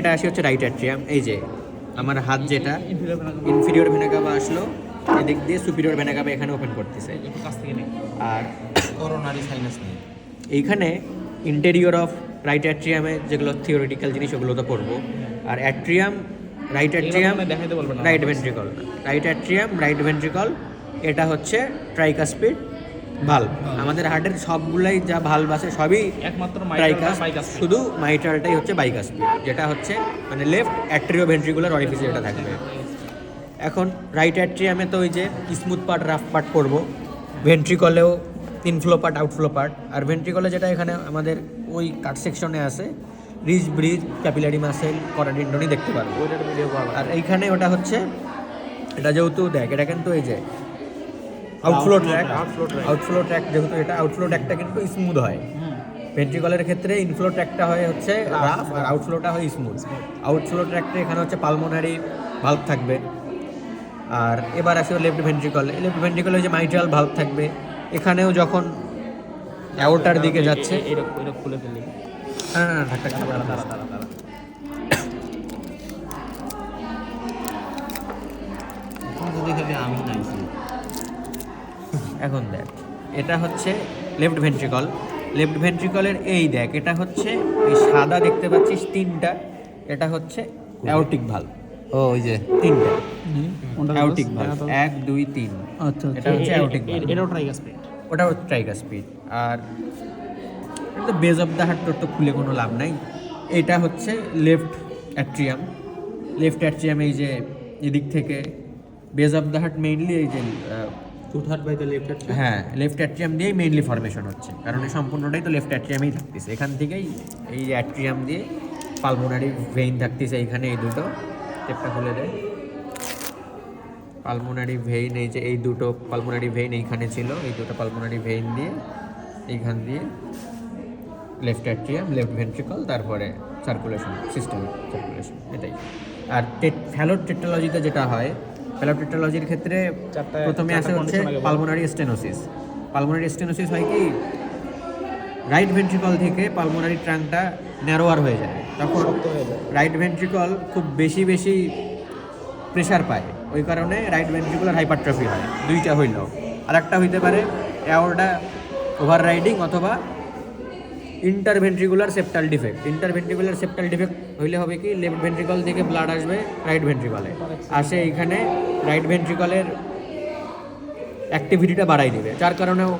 এটা আসি হচ্ছে রাইট অ্যাট্রিয়াম। এই যে আমার হাত যেটা ইনফিরিয়র ভেনা কাভা আসলো, এদিক দিয়ে সুপিরিয়র ভেনা কাভা এখানে ওপেন করতেছে। আর করোনারি সাইনাস নেই। এইখানে ইন্টেরিয়র অফ রাইট অ্যাট্রিয়ামে যেগুলো থিওরিটিক্যাল জিনিস ওগুলো তো পড়বো। আর অ্যাট্রিয়াম, রাইট অ্যাট্রিয়াম, দেখাইতে বলবেন না। Right ventricle, right atrium, right ventricle, এটা হচ্ছে ট্রাইকাসপিড ভালভ। আমাদের হার্টের সবগুলাই যা ভালভ আছে সবই একমাত্র ট্রাইকাস, বাইকাসপিড। শুধু মাইট্রালটাই হচ্ছে বাইকাসপিড, যেটা হচ্ছে মানে লেফট অ্যাট্রিও ভেন্ট্রিকুলার অরিফিসে যেটা থাকবে। এখন রাইট অ্যাট্রিয়ামে তো ওই যে স্মুথ পার্ট, রাফ পার্ট করবো, ভেন্ট্রিকলেও ইনফ্লো পার্ট, আউটফ্লো পার্ট। আর ভেন্ট্রিকলে যেটা এখানে আমাদের ওই কাট সেকশনে আছে, রিজ ব্রিজ, ক্যাপিলারি মাসেল, করাডিন্ডনি দেখতে পারবো। ওইটার ভিডিও পাবো। আর এইখানে ওটা হচ্ছে, এটা যেহেতু দেখ এটা কিন্তু এই যে আউটফ্লো ট্র্যাক, আউটফ্লো ট্র্যাক যেহেতু এটা আউটফ্লো ট্র্যাকটা কিন্তু স্মুথ হয়। ভেন্ট্রিকলের ক্ষেত্রে ইনফ্লো ট্র্যাকটা হয় হচ্ছে রাফ আর আউটফ্লোটা হয় স্মুথ। আউটফ্লো ট্র্যাকটা এখানে হচ্ছে পালমোনারি ভালভ থাকবে। আর এবার আসে লেফট ভেন্ট্রিকল। লেফট ভেন্ট্রিকলে যে মাইট্রাল ভালভ থাকবে, এখানেও যখন অ্যাওর্টার দিকে যাচ্ছে, এটা খুলে ফেলি। না না ঢাকটা আমি নাইছি। এখন দেখ, এটা হচ্ছে লেফট ভেন্ট্রিকল। লেফট ভেন্ট্রিকলের এই দেখ, এটা হচ্ছে এই সাদা দেখতে পাচ্ছিস তিনটা, এটা হচ্ছে অ্যাওর্টিক ভালভ। ও ওই যে তিনটা অ্যাওর্টিক ভালভ, 1 2 3। আচ্ছা এটা হচ্ছে অ্যাওর্টিক ভালভ, এটাও ট্রাইকাসপিড। ওটা হচ্ছে ট্রাইকাসপিড। আর এটা তো বেজ অফ দ্য হার্ট, তোর তো খুলে কোনো লাভ নাই। এটা হচ্ছে লেফট অ্যাট্রিয়াম। লেফট অ্যাট্রিয়াম এই যে এদিক থেকে base of the heart mainly এই যে two third by the left atrium. হ্যাঁ, লেফট অ্যাট্রিয়াম দিয়েই মেইনলি ফর্মেশন হচ্ছে, কারণ এই সম্পূর্ণটাই তো লেফট অ্যাট্রিয়ামেই থাকতেছে। এখান থেকেই এই যে অ্যাট্রিয়াম দিয়ে পালমোনারি ভেইন থাকতেছে এইখানে, এই দুটো টেপটা খুলে দেয়। পালমোনারি ভেইন, এই যে এই দুটো পালমোনারি ভেইন এইখানে ছিল, এই দুটো পালমোনারি ভেইন দিয়ে এইখান দিয়ে লেফট অ্যাট্রিয়াম, লেফট ভেন্ট্রিকল, তারপরে সার্কুলেশন, সিস্টেমিক সার্কুলেশন, এটাই। আর ফ্যালোর টেট্রালজিতে যেটা হয়, ফ্যালোর টেট্রালজির ক্ষেত্রে প্রথমে আসে হচ্ছে পালমোনারি স্টেনোসিস। পালমোনারি স্টেনোসিস হয় কি, রাইট ভেন্ট্রিকল থেকে পালমোনারি ট্রাঙ্কটা ন্যারোয়ার হয়ে যায়, তখন রাইট ভেন্ট্রিকল খুব বেশি বেশি প্রেশার পায়, ওই কারণে রাইট ভেন্ট্রিকুলার হাইপারট্রফি হয়। দুইটা হইল, আর একটা হইতে পারে অ্যাওর্টা ওভার রাইডিং অথবা interventricular septal defect. Interventricular septal defect হইলে হবে কি, লেফট ভেন্ট্রিকল থেকে ব্লাড আসবে রাইট ভেন্ট্রিকলে, আসে এইখানে রাইট ভেন্ট্রিকলের অ্যাক্টিভিটিটা বাড়াই দিবে, যার কারণেও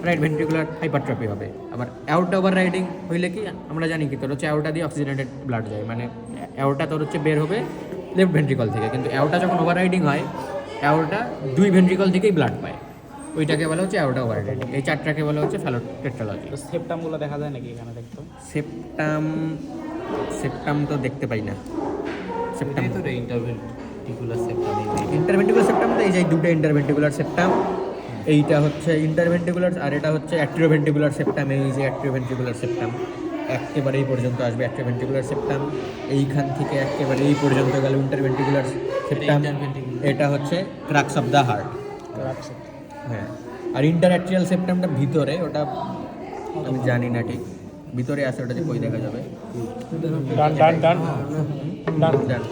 রাইট ভেন্ট্রিকুলার হাইপারট্রফি হবে। আবার অ্যাওর্টা ওভার রাইডিং হইলে কি, আমরা জানি কি তোর হচ্ছে অ্যাওর্টা দিয়ে অক্সিজেনেটেড ব্লাড যায়, মানে অ্যাওর্টা তোর হচ্ছে বের হবে লেফট ভেন্ট্রিকল থেকে, কিন্তু অ্যাওর্টা যখন ওভার রাইডিং হয়, অ্যাওর্টা দুই ভেন্ট্রিকল থেকেই ব্লাড পায়, ওইটাকে বলা হচ্ছে অ্যাওর্টা ওভার রাইডিং। এই চারটাকে বলা হচ্ছে ফ্যালোর টেট্রালজি। সেপ্টামগুলো দেখা যায় নাকি এখানে দেখতো? সেপ্টাম তো দেখতে পাই না। সেপ্টাম তো ইন্টারভেন্ট্রিকুলার সেপ্টাম। ইন্টারভেন্ট্রিকুলার সেপ্টাম তো এই যে দুটো ইন্টারভেন্ট্রিকুলার সেপ্টাম, এইটা হচ্ছে ইন্টারভেন্ট্রিকুলার, আর এটা হচ্ছে অ্যাট্রিওভেন্ট্রিকুলার সেপ্টাম। এই যে অ্যাট্রিওভেন্ট্রিকুলার সেপ্টাম একেবারে এই পর্যন্ত আসবে অ্যাট্রিওভেন্ট্রিকুলার সেপ্টাম, এইখান থেকে একেবারে এই পর্যন্ত গেল ইন্টারভেন্ট্রিকুলার সেপ্টাম। এটা হচ্ছে ক্রাক্স অফ দ্য হার্ট। হ্যাঁ, আর ইন্টারঅ্যাট্রিয়াল সেপ্টামটা ভিতরে, ওটা আমি জানি না ঠিক ভিতরে আছে, ওটা যে কই দেখা যাবে। ডান ডান ডান ডান।